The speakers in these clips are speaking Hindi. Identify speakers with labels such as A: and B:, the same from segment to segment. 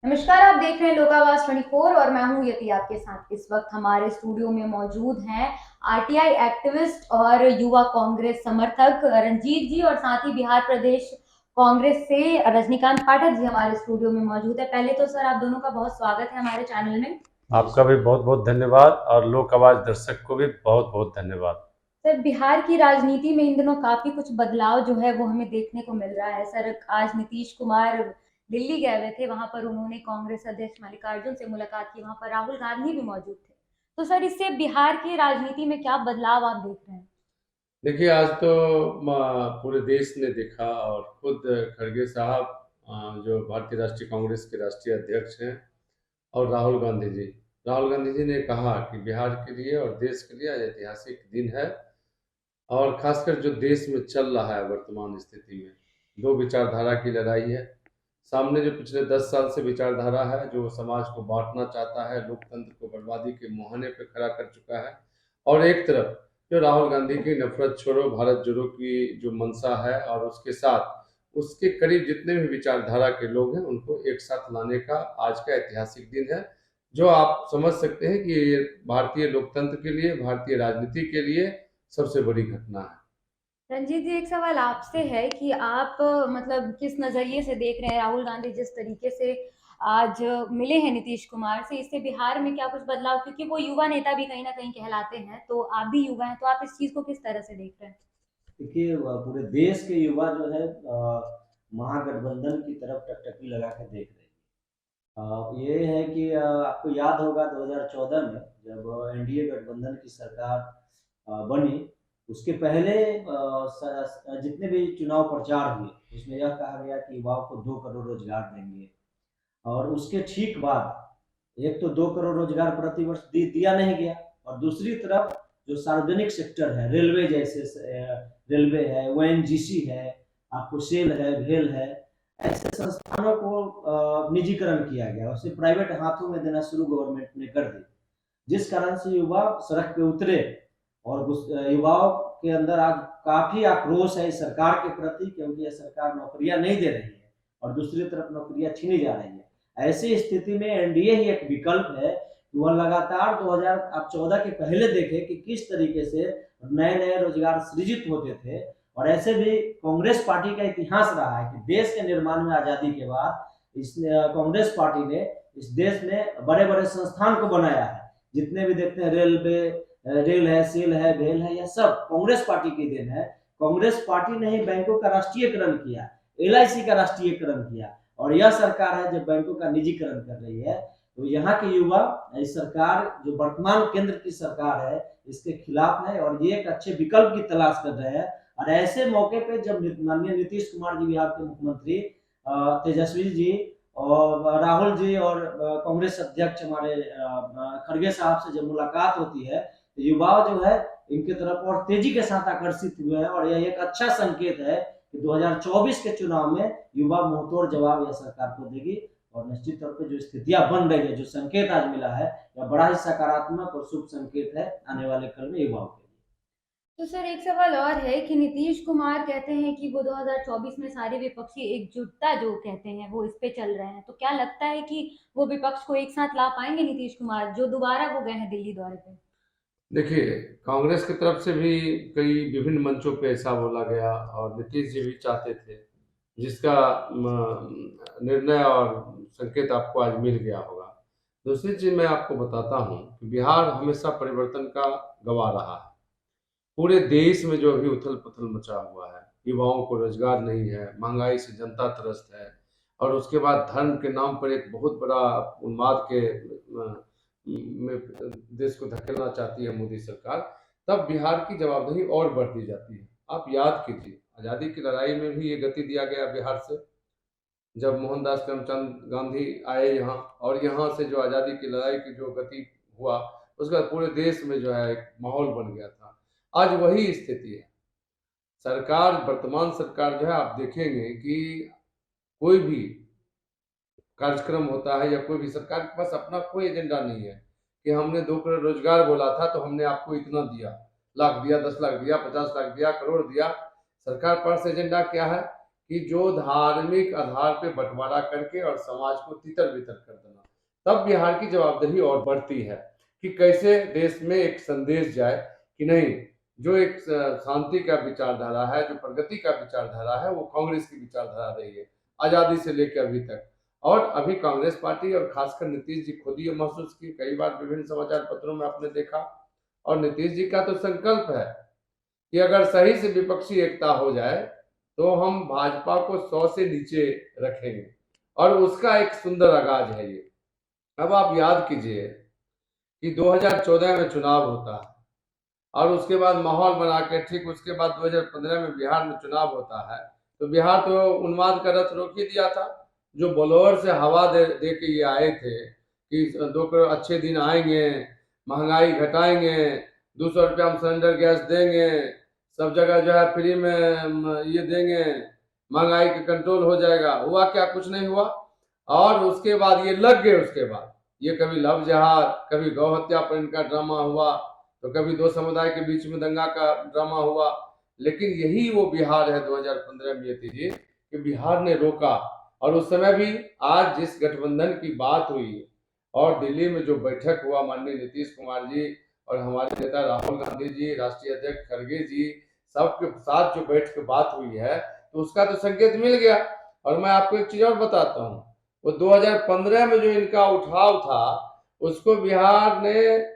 A: नमस्कार, आप देख रहे हैं लोकावाज 24 और मैं हूं यति आपके साथ। इस वक्त हमारे स्टूडियो में मौजूद हैं आरटीआई एक्टिविस्ट और युवा कांग्रेस समर्थक रंजीत जी, और साथ ही बिहार प्रदेश कांग्रेस से रजनीकांत पाठक जी हमारे स्टूडियो में मौजूद है। पहले तो सर, आप दोनों का बहुत स्वागत है हमारे चैनल में।
B: आपका भी बहुत बहुत धन्यवाद और लोक आवाज दर्शक को भी बहुत बहुत धन्यवाद।
A: सर, बिहार की राजनीति में इन दिनों काफी कुछ बदलाव जो है वो हमें देखने को मिल रहा है। सर, आज नीतीश कुमार दिल्ली गए हुए थे, वहां पर उन्होंने कांग्रेस अध्यक्ष मल्लिकार्जुन से मुलाकात की, वहां पर राहुल गांधी भी मौजूद थे। तो सर, इससे बिहार की राजनीति में क्या बदलाव आप देख रहे हैं?
B: देखिए, आज तो पूरे देश ने देखा और खुद खड़गे साहब, जो भारतीय राष्ट्रीय कांग्रेस के राष्ट्रीय अध्यक्ष हैं, और राहुल गांधी जी ने कहा कि बिहार के लिए और देश के लिए आज ऐतिहासिक दिन है। और खासकर जो देश में चल रहा है वर्तमान स्थिति में, दो विचारधारा की लड़ाई है। सामने जो पिछले 10 साल से विचारधारा है, जो समाज को बांटना चाहता है, लोकतंत्र को बर्बादी के मुहाने पे खड़ा कर चुका है। और एक तरफ जो राहुल गांधी की नफरत छोड़ो भारत जोड़ो की जो मंशा है, और उसके साथ उसके करीब जितने भी विचारधारा के लोग हैं, उनको एक साथ लाने का आज का ऐतिहासिक दिन है। जो आप समझ सकते हैं कि ये भारतीय लोकतंत्र के लिए, भारतीय राजनीति के लिए सबसे बड़ी घटना है।
A: रंजीत जी, एक सवाल आपसे है कि आप मतलब किस नजरिए से देख रहे हैं राहुल गांधी जिस तरीके से आज मिले हैं नीतीश कुमार से, इससे बिहार में क्या कुछ बदलाव, क्योंकि वो युवा नेता भी कहीं ना कहीं कहलाते हैं, तो आप भी युवा हैं, तो आप इस चीज को किस तरह से देख रहे हैं?
C: देखिए, पूरे देश के युवा जो है महागठबंधन की तरफ टकटकी लगा के देख रहे हैं। ये है कि आपको याद होगा 2014 में जब एनडीए गठबंधन की सरकार बनी, उसके पहले जितने भी चुनाव प्रचार हुए उसमें यह कहा गया कि युवाओं को 2 करोड़ रोजगार देंगे। और उसके ठीक बाद एक तो 2 करोड़ रोजगार प्रति वर्ष दिया नहीं गया, और दूसरी तरफ जो सार्वजनिक सेक्टर है, रेलवे जैसे रेलवे है, ओएनजीसी है, आपको सेल है, भेल है, ऐसे संस्थानों को निजीकरण किया गया, उसे प्राइवेट हाथों में देना शुरू गवर्नमेंट ने कर दी। जिस कारण से युवा सड़क पे उतरे, और युवाओं के अंदर आज काफी आक्रोश है इस सरकार के प्रति, क्योंकि यह सरकार नौकरियां नहीं दे रही है और दूसरी तरफ नौकरियां छीनी जा रही है। ऐसी स्थिति में एनडीए ही एक विकल्प है कि वह लगातार 2014 के पहले देखे कि किस तरीके से नए नए रोजगार सृजित होते थे। और ऐसे भी कांग्रेस पार्टी का इतिहास रहा है कि देश के निर्माण में आजादी के बाद इस कांग्रेस पार्टी ने इस देश में बड़े बड़े संस्थान को बनाया है। जितने भी देखते हैं, रेल है, सेल है, भेल है, यह सब कांग्रेस पार्टी की देन है। कांग्रेस पार्टी ने ही बैंकों का राष्ट्रीयकरण किया, एलआईसी का राष्ट्रीयकरण किया, और यह सरकार है जो बैंकों का निजीकरण कर रही है। तो यहाँ के युवा इस सरकार, जो वर्तमान केंद्र की सरकार है, इसके खिलाफ है और ये एक अच्छे विकल्प की तलाश कर रहे हैं। और ऐसे मौके पे जब माननीय नीतीश कुमार जी, बिहार के मुख्यमंत्री, तेजस्वी जी और राहुल जी और कांग्रेस अध्यक्ष हमारे खड़गे साहब से जब मुलाकात होती है, तो युवा जो है इनके तरफ और तेजी के साथ आकर्षित हुए हैं। और यह एक अच्छा संकेत है कि 2024 के चुनाव में युवा मुंहतोड़ जवाब यह सरकार को देगी। और निश्चित तौर पे जो स्थितियां बन रही है, जो संकेत आज मिला है, यह बड़ा ही सकारात्मक और शुभ संकेत है आने वाले कल में युवाओं के लिए।
A: तो सर, एक सवाल और है कि नीतीश कुमार कहते हैं कि वो 2024 में सारे विपक्षी एकजुटता जो कहते हैं वो इस पे चल रहे हैं, तो क्या लगता है कि वो विपक्ष को एक साथ ला पाएंगे नीतीश कुमार, जो दोबारा वो गए हैं दिल्ली दौरे पे?
B: देखिए, कांग्रेस की तरफ से भी कई विभिन्न मंचों पे ऐसा बोला गया, और नीतीश जी भी चाहते थे, जिसका निर्णय और संकेत आपको आज मिल गया होगा। दूसरी चीज मैं आपको बताता हूँ कि बिहार हमेशा परिवर्तन का गवाह रहा है। पूरे देश में जो अभी उथल पुथल मचा हुआ है, युवाओं को रोजगार नहीं है, महंगाई से जनता त्रस्त है, और उसके बाद धर्म के नाम पर एक बहुत बड़ा उन्माद के में देश को धकेलना चाहती है मोदी सरकार। तब बिहार की जवाबदेही और बढ़ दी जाती है। आप याद कीजिए, आज़ादी की लड़ाई में भी ये गति दिया गया बिहार से, जब मोहनदास करमचंद गांधी आए यहाँ, और यहाँ से जो आज़ादी की लड़ाई की जो गति हुआ, उसके बाद पूरे देश में जो है एक माहौल बन गया था। आज वही स्थिति है। सरकार, वर्तमान सरकार जो है, आप देखेंगे कि कोई भी कार्यक्रम होता है या कोई भी, सरकार के पास अपना कोई एजेंडा नहीं है कि हमने 2 करोड़ रोजगार बोला था तो हमने आपको इतना दिया, लाख दिया, 10 लाख दिया, 50 लाख दिया, करोड़ दिया। सरकार पास एजेंडा क्या है कि जो धार्मिक आधार पे बंटवारा करके और समाज को तितर बितर कर देना, तब बिहार की जवाबदेही और बढ़ती है कि कैसे देश में एक संदेश जाए कि नहीं, जो एक शांति का विचारधारा है, जो प्रगति का विचारधारा है, वो कांग्रेस की विचारधारा रही है आजादी से लेकर अभी तक। और अभी कांग्रेस पार्टी और खासकर नीतीश जी खुद ये महसूस की, कई बार विभिन्न समाचार पत्रों में आपने देखा, और नीतीश जी का तो संकल्प है कि अगर सही से विपक्षी एकता हो जाए तो हम भाजपा को 100 से नीचे रखेंगे, और उसका एक सुंदर आगाज है ये। अब आप याद कीजिए कि 2014 में चुनाव होता है, और उसके बाद माहौल बना के ठीक उसके बाद 2015 में बिहार में चुनाव होता है, तो बिहार तो उन्माद का रथ रोक ही दिया था। जो बलोर से हवा दे के ये आए थे कि 2 करोड़ अच्छे दिन आएंगे, महंगाई घटाएंगे, 200 रुपया हम सिलेंडर गैस देंगे, सब जगह जो है फ्री में ये देंगे, महंगाई का कंट्रोल हो जाएगा। हुआ क्या? कुछ नहीं हुआ। और उसके बाद ये लग गए। उसके बाद ये कभी लव जिहाद, कभी गौ हत्या पर इनका ड्रामा हुआ, तो कभी दो समुदाय के बीच में दंगा का ड्रामा हुआ। लेकिन यही वो बिहार है 2015 में, यति जी, कि बिहार ने रोका। और उस समय भी आज जिस गठबंधन की बात हुई और दिल्ली में जो बैठक हुआ, माननीय नीतीश कुमार जी और हमारे नेता राहुल गांधी जी, राष्ट्रीय अध्यक्ष खड़गे जी, सबके साथ जो बैठ के बात हुई है, तो उसका तो संकेत मिल गया। और मैं आपको एक चीज और बताता हूँ, वो 2015 में जो इनका उठाव था, उसको बिहार ने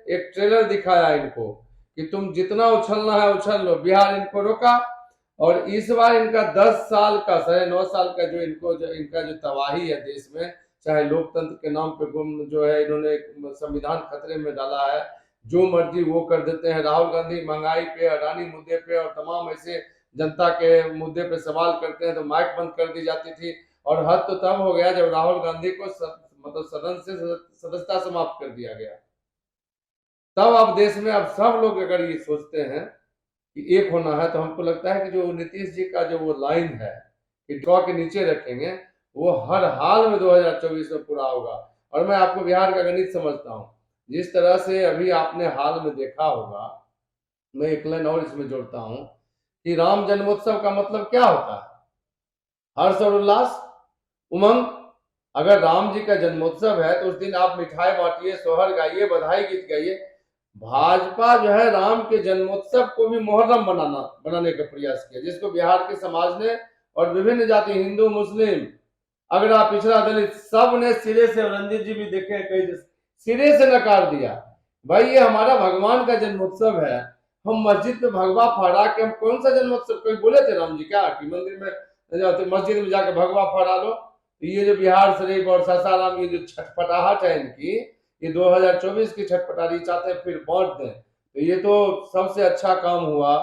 B: एक ट्रेलर दिखाया इनको कि तुम जितना उछलना है उछल लो। बिहार इनको रोका। और इस बार इनका 10 साल का, 9.5 साल का जो इनका जो तबाही है देश में, चाहे लोकतंत्र के नाम पे जो है इन्होंने संविधान खतरे में डाला है, जो मर्जी वो कर देते हैं। राहुल गांधी महंगाई पे, अडानी मुद्दे पे और तमाम ऐसे जनता के मुद्दे पे सवाल करते हैं तो माइक बंद कर दी जाती थी। और हद तो तब हो गया जब राहुल गांधी को मतलब सदन से सदस्यता समाप्त कर दिया गया। तब अब देश में अब सब लोग अगर ये सोचते हैं कि एक होना है, तो हमको लगता है कि जो नीतीश जी का जो वो लाइन है कि ड्रॉ के नीचे रखेंगे, वो हर हाल में 2024 में पूरा होगा। और मैं आपको बिहार का गणित समझता हूँ। जिस तरह से अभी आपने हाल में देखा होगा, मैं एक लाइन और इसमें जोड़ता हूँ कि राम जन्मोत्सव का मतलब क्या होता है? हर्ष और उल्लास, उमंग। अगर राम जी का जन्मोत्सव है तो उस दिन आप मिठाई बांटिए, सोहर गाइए, बधाई गीत गाइए। भाजपा जो है राम के जन्मोत्सव को भी मुहर्रम बनाने का प्रयास किया, जिसको बिहार के समाज ने और विभिन्न जाति, हिंदू, मुस्लिम, अगड़ा, पिछड़ा, दलित, सब ने सिरे से, रंजीत जी भी देखे कई सिरे से नकार दिया। भाई ये हमारा भगवान का जन्मोत्सव है, हम मस्जिद पे भगवा फहरा के हम कौन सा जन्मोत्सव? कोई बोले थे राम जी क्या कि मंदिर में मस्जिद में जाकर भगवा फहरा लो? ये जो बिहार शरीफ और सासाराम ये जो छटपटाहट है इनकी, ये 2024 की छटपटारी चाहते हैं फिर बांट दें, तो ये तो सबसे अच्छा काम हुआ।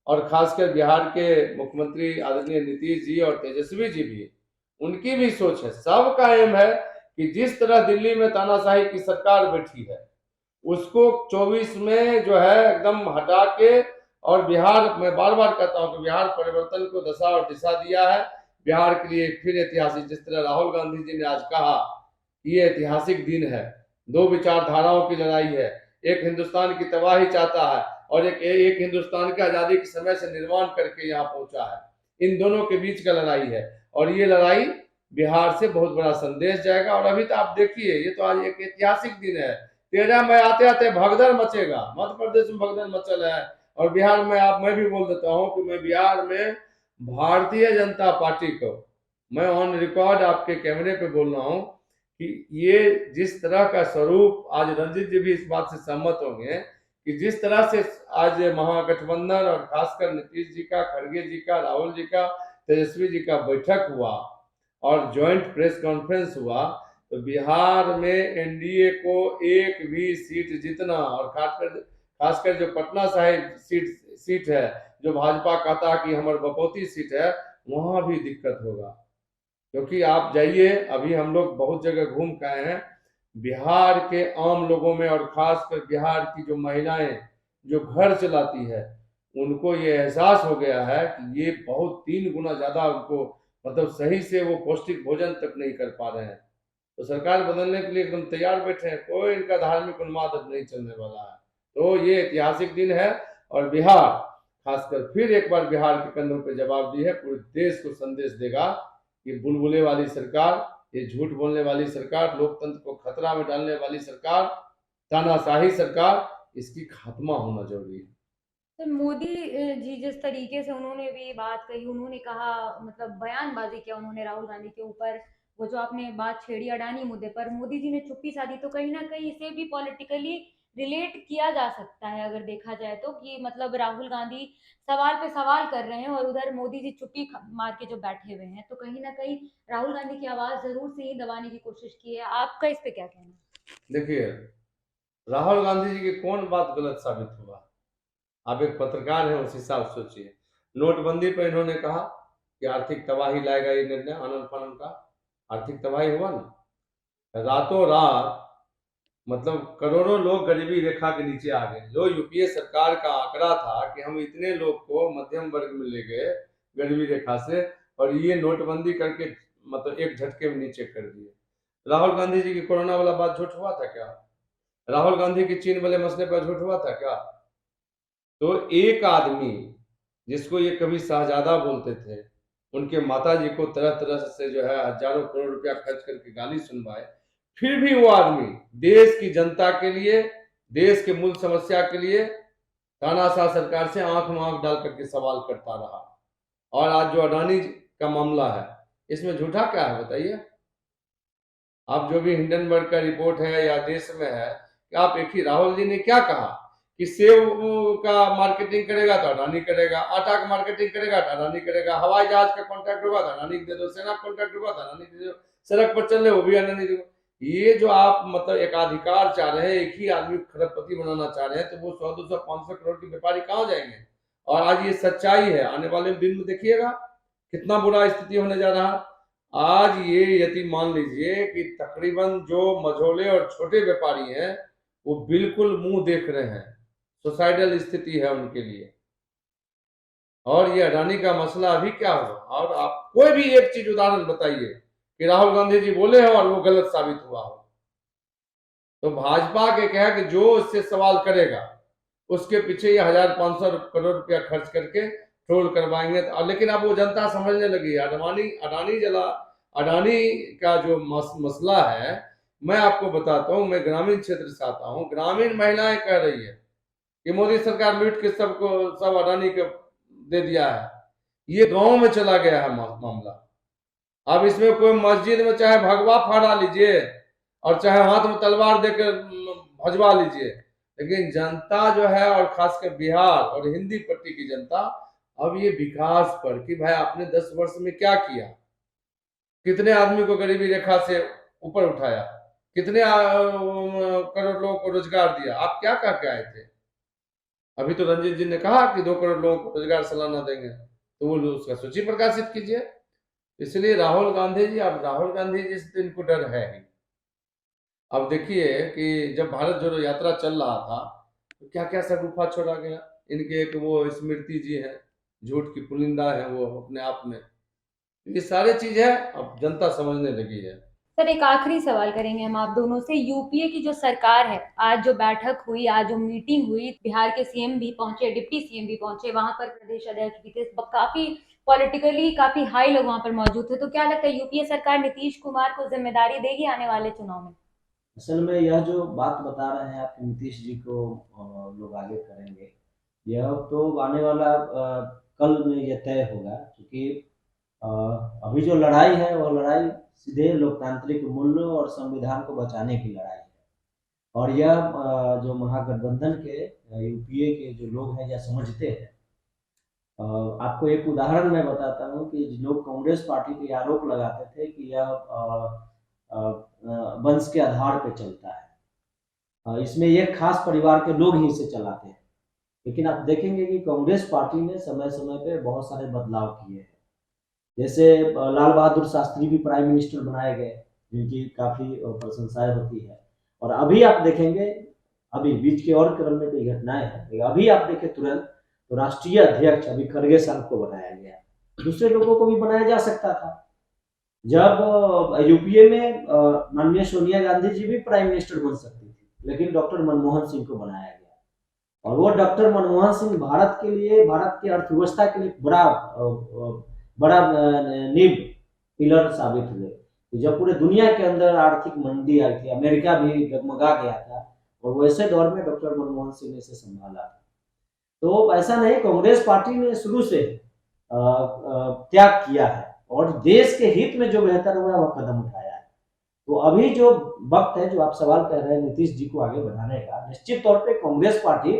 B: और खासकर बिहार के मुख्यमंत्री आदरणीय नीतीश जी और तेजस्वी जी भी, उनकी भी सोच है, सबका एम है कि जिस तरह दिल्ली में तानाशाही की सरकार बैठी है, उसको 24 में जो है एकदम हटा के, और बिहार, मैं बार बार कहता हूँ कि बिहार परिवर्तन को दशा और दिशा दिया है। बिहार के लिए फिर ऐतिहासिक, जिस तरह राहुल गांधी जी ने आज कहा, ये ऐतिहासिक दिन है। दो विचारधाराओं की लड़ाई है, एक हिंदुस्तान की तबाही चाहता है और एक हिंदुस्तान के आजादी के समय से निर्माण करके यहाँ पहुंचा है। इन दोनों के बीच का लड़ाई है, और ये लड़ाई बिहार से बहुत बड़ा संदेश जाएगा। और अभी तो आप देखिए, ये तो आज एक ऐतिहासिक दिन है। 13 मई आते आते भगदड़ मचेगा, मध्य प्रदेश में भगदड़ मचल है। और बिहार में मैं भी बोल देता हूँ कि मैं बिहार में भारतीय जनता पार्टी को, मैं ऑन रिकॉर्ड आपके कैमरे पे बोल रहा हूँ कि ये जिस तरह का स्वरूप, आज रंजीत जी भी इस बात से सहमत होंगे कि जिस तरह से आज महागठबंधन और खासकर नीतीश जी का, खड़गे जी का, राहुल जी का, तेजस्वी जी का बैठक हुआ और ज्वाइंट प्रेस कॉन्फ्रेंस हुआ, तो बिहार में एनडीए को एक भी सीट जीतना, और खासकर जो पटना साहिब सीट है, जो भाजपा कहता कि हमारे बपौती सीट है, वहां भी दिक्कत होगा। क्योंकि आप जाइए, अभी हम लोग बहुत जगह घूम के आए हैं, बिहार के आम लोगों में और खासकर बिहार की जो महिलाएं जो घर चलाती है, उनको ये एहसास हो गया है कि ये बहुत 3 गुना ज्यादा उनको, मतलब सही से वो पौष्टिक भोजन तक नहीं कर पा रहे हैं। तो सरकार बदलने के लिए एकदम तैयार बैठे हैं, कोई इनका धार्मिक उन्माद नहीं चलने वाला है। तो ये ऐतिहासिक दिन है। और बिहार खासकर फिर एक बार बिहार के कंधों पे जवाब दी है, पूरे देश को संदेश देगा कि बुलबुले वाली सरकार, ये झूठ बोलने वाली सरकार, लोकतंत्र को खतरा में डालने वाली सरकार, तानाशाही सरकार, इसकी खात्मा होना जरूरी है।
A: तो मोदी जी जिस तरीके से उन्होंने भी बात कही, उन्होंने कहा, मतलब बयानबाजी किया उन्होंने राहुल गांधी के ऊपर, वो जो आपने बात छेड़ी अडानी मुद्दे पर, मोदी जी ने चुप्पी साधी, तो कहीं ना कहीं इसे भी पॉलिटिकली रिलेट किया जा सकता है अगर देखा जाए तो, कि मतलब राहुल गांधी सवाल पे सवाल कर रहे हैं और उधर मोदी जी चुप्पी मार के जो बैठे हुए हैं, तो कहीं ना कहीं राहुल गांधी की आवाज जरूर से ही दबाने की कोशिश की है। आपका इस पे क्या कहना है?
B: देखिए, राहुल गांधी जी की कौन बात गलत साबित हुआ? आप एक पत्रकार हैं, उस हिसाब से सोचिए। नोटबंदी पर इन्होंने कहा कि आर्थिक तबाही लाएगा ये निर्णय, आनंद फानंद का आर्थिक तबाही हुआ ना, रातों रात मतलब करोड़ों लोग गरीबी रेखा के नीचे आ गए। जो यूपीए सरकार का आंकड़ा था कि हम इतने लोग को मध्यम वर्ग में ले गए गरीबी रेखा से, और ये नोटबंदी करके मतलब एक झटके में नीचे कर दिए। राहुल गांधी जी की कोरोना वाला बात झूठ हुआ था क्या? राहुल गांधी की चीन वाले मसले पर झूठ हुआ था क्या? तो एक आदमी जिसको ये कभी शाहजादा बोलते थे, उनके माता जी को तरह तरह से जो है हजारों करोड़ रुपया खर्च करके गाली सुनवाए, फिर भी वो आदमी देश की जनता के लिए, देश के मूल समस्या के लिए तानाशाह सरकार से आंख में आंख डाल करके सवाल करता रहा। और आज जो अडानी का मामला है, इसमें झूठा क्या है बताइए? आप जो भी हिंडनबर्ग का रिपोर्ट है या देश में है कि आप एक ही, राहुल जी ने क्या कहा कि सेब का मार्केटिंग करेगा तो अडानी करेगा, आटा का मार्केटिंग करेगा तो अडानी करेगा, हवाई जहाज का कॉन्ट्रैक्ट होगा तो अडानी दे दो, सेना कॉन्ट्रैक्ट होगा तो अडानी दे दो, सड़क पर चल रहे वो भी अडानी दे दो। ये जो आप मतलब एकाधिकार चाह रहे हैं, एक ही आदमी खरबपति बनाना चाह रहे हैं, तो वो 100, 200, 500 करोड़ के व्यापारी कहाँ जाएंगे? और आज ये सच्चाई है, आने वाले दिन में देखिएगा कितना बुरा स्थिति होने जा रहा है। आज ये यदि मान लीजिए कि तकरीबन जो मझोले और छोटे व्यापारी हैं, वो बिल्कुल मुंह देख रहे हैं, सुसाइडल स्थिति है उनके लिए। और ये अडानी का मसला अभी क्या होगा? और आप कोई भी एक चीज उदाहरण बताइए कि राहुल गांधी जी बोले हो और वो गलत साबित हुआ हो। तो भाजपा के क्या है कि जो इससे सवाल करेगा उसके पीछे ये 1,500 करोड़ रुपया खर्च करके ट्रोल करवाएंगे। लेकिन अब वो जनता समझने लगी है। अडानी का जो मसला है, मैं आपको बताता हूँ, मैं ग्रामीण क्षेत्र से आता हूँ। ग्रामीण महिलाएं कह रही है कि मोदी सरकार लूट के सबको सब अडानी के दे दिया है। ये गांव में चला गया है मामला। अब इसमें कोई मस्जिद में चाहे भगवा फहरा लीजिए और चाहे हाथ में तलवार देकर भजवा लीजिए, लेकिन जनता जो है, और खासकर बिहार और हिंदी पट्टी की जनता, अब ये विकास पर कि भाई आपने 10 वर्ष में क्या किया, कितने आदमी को गरीबी रेखा से ऊपर उठाया, कितने करोड़ लोगों को रोजगार दिया, आप क्या कह के आए थे? अभी तो रंजीत जी ने कहा कि 2 करोड़ लोगों को रोजगार सालाना देंगे, तो वो उसका सूची प्रकाशित कीजिए। इसलिए राहुल गांधी जी, अब राहुल गांधी जी से तो इनको डर है ही। अब देखिए कि जब भारत जोड़ो यात्रा चल रहा था तो क्या क्या शगुफा छोड़ा गया। इनके एक वो स्मृति जी है, झूठ की पुलिंदा है वो अपने आप में। ये सारी चीज है, अब जनता समझने लगी है।
A: सर एक आखिरी सवाल करेंगे हम आप दोनों से। यूपीए की जो सरकार है, आज जो बैठक हुई, आज जो मीटिंग हुई, बिहार के सीएम भी पहुंचे, डिप्टी सीएम भी पहुंचे, वहां पर प्रदेश अध्यक्ष भी थे, काफी पॉलिटिकली काफी हाई लोग वहां पर मौजूद थे, तो क्या लगता है यूपीए सरकार नीतीश कुमार को जिम्मेदारी देगी आने वाले चुनाव में?
C: असल में यह जो बात बता रहे हैं आप नीतीश जी को लोग आगे करेंगे, यह तो आने वाला कल में यह तय होगा, क्योंकि अ, अभी जो लड़ाई है वह लड़ाई सीधे लोकतांत्रिक मूल्यों और संविधान को बचाने की लड़ाई है। और यह जो महागठबंधन के यूपीए के जो लोग हैं यह समझते हैं। आपको एक उदाहरण मैं बताता हूँ कि लोग कांग्रेस पार्टी पे आरोप लगाते थे कि यह वंश के आधार पे चलता है, इसमें एक खास परिवार के लोग ही इसे चलाते हैं। लेकिन आप देखेंगे कि कांग्रेस पार्टी ने समय समय पे बहुत सारे बदलाव किए हैं। जैसे लाल बहादुर शास्त्री भी प्राइम मिनिस्टर बनाए गए, जिनकी काफी प्रशंसाएं होती है। और अभी आप देखेंगे, अभी बीच के और क्रम में कई घटनाएं हैं, लेकिन अभी आप देखें तुरंत तो राष्ट्रीय अध्यक्ष अभी खड़गे साहब को बनाया गया। दूसरे लोगों को भी बनाया जा सकता था। जब यूपीए में माननीय सोनिया गांधी जी भी प्राइम मिनिस्टर बन सकती थी, लेकिन डॉक्टर मनमोहन सिंह को बनाया गया। और वो डॉक्टर मनमोहन सिंह भारत के लिए, भारत की अर्थव्यवस्था के लिए बड़ा नींव पिलर साबित हुए। जब पूरे दुनिया के अंदर आर्थिक मंदी आई थी, अमेरिका भी डगमगा गया था, और वैसे दौर में डॉक्टर मनमोहन सिंह ने इसे संभाला। तो ऐसा नहीं, कांग्रेस पार्टी ने शुरू से त्याग किया है और देश के हित में जो बेहतर हुआ वह कदम उठाया है। तो अभी जो वक्त है, जो आप सवाल कर रहे हैं नीतीश जी को आगे बढ़ाने का, निश्चित तौर पे कांग्रेस पार्टी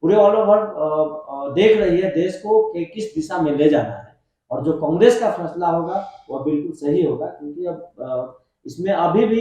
C: पूरे ऑल ओवर देख रही है देश को कि किस दिशा में ले जाना है, और जो कांग्रेस का फैसला होगा वह बिल्कुल सही होगा, क्योंकि अब इसमें अभी भी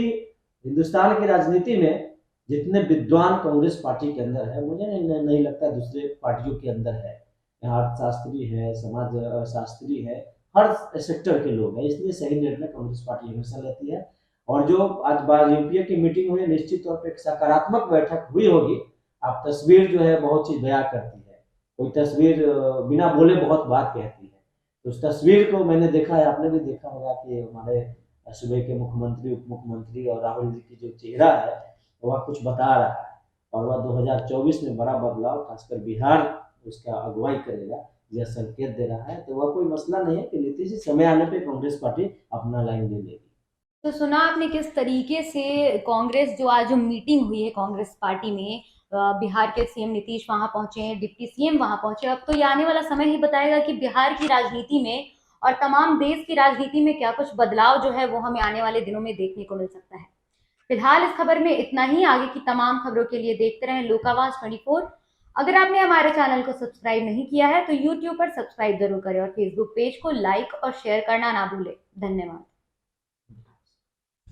C: हिंदुस्तान की राजनीति में जितने विद्वान कांग्रेस पार्टी के अंदर है, मुझे नहीं लगता दूसरे पार्टियों के अंदर है। यहाँ अर्थशास्त्री है, समाज शास्त्री है, हर सेक्टर के लोग हैं, इसलिए सही निर्णय कांग्रेस पार्टी हमेशा लेती है। और जो आज बार यूपीए की मीटिंग हुई, निश्चित तौर पर एक सकारात्मक बैठक हुई होगी। आप तस्वीर जो है बहुत चीज बयां करती है, कोई तस्वीर बिना बोले बहुत बात कहती है। तो उस तस्वीर को मैंने देखा है, आपने भी देखा होगा कि हमारे सूबे के मुख्यमंत्री, उप मुख्यमंत्री और राहुल जी की जो चेहरा है वह कुछ बता रहा है, और वह 2024 में बड़ा बदलाव खासकर बिहार उसका अगुवाई करेगा, यह संकेत दे रहा है। तो वह कोई मसला नहीं है कि नीतीश जी समय आने पे कांग्रेस पार्टी अपना लाइन ले लेगी।
A: तो सुना आपने किस तरीके से कांग्रेस जो आज जो मीटिंग हुई है कांग्रेस पार्टी में, बिहार के सीएम नीतीश वहां पहुंचे हैं, डिप्टी सीएम वहां पहुंचे। अब तो ये आने वाला समय ही बताएगा कि बिहार की राजनीति में और तमाम देश की राजनीति में क्या कुछ बदलाव जो है वो हमें आने वाले दिनों में देखने को मिल सकता है। फिलहाल इस खबर में इतना ही। आगे की तमाम खबरों के लिए देखते रहें लोकावाज 24। अगर आपने हमारे चैनल को सब्सक्राइब नहीं किया है तो यूट्यूब पर सब्सक्राइब जरूर करें और फेसबुक पेज को लाइक और शेयर करना ना भूलें। धन्यवाद।